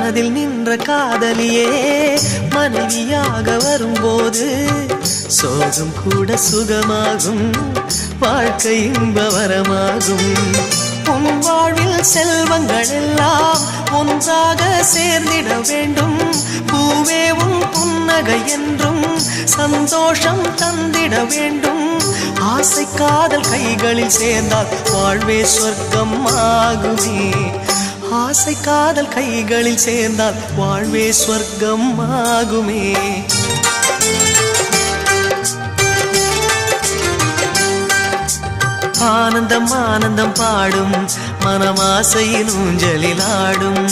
மனதில் நின்ற காதலியே மனைவியாக வரும்போது சோகம் கூட சுகமாகும், வாழ்க்கை இன்பவரமாகும். உன் வாழ்வில் செல்வங்கள் எல்லாம் ஒன்றாக சேர்ந்திட வேண்டும். பூவே உன் புன்னகை என்றும் சந்தோஷம் தந்திட வேண்டும். ஆசை காதல் கைகளில் சேர்ந்தால் வாழ்வே சொர்க்கம் ஆகுமே. ஆசை காதல் கைகளில் சேர்ந்தால் வாழ்வே சொர்க்கம் ஆகுமே. ஆனந்தம் ஆனந்தம் பாடும் மனமாசையின் ஊஞ்சலில் ஆடும்.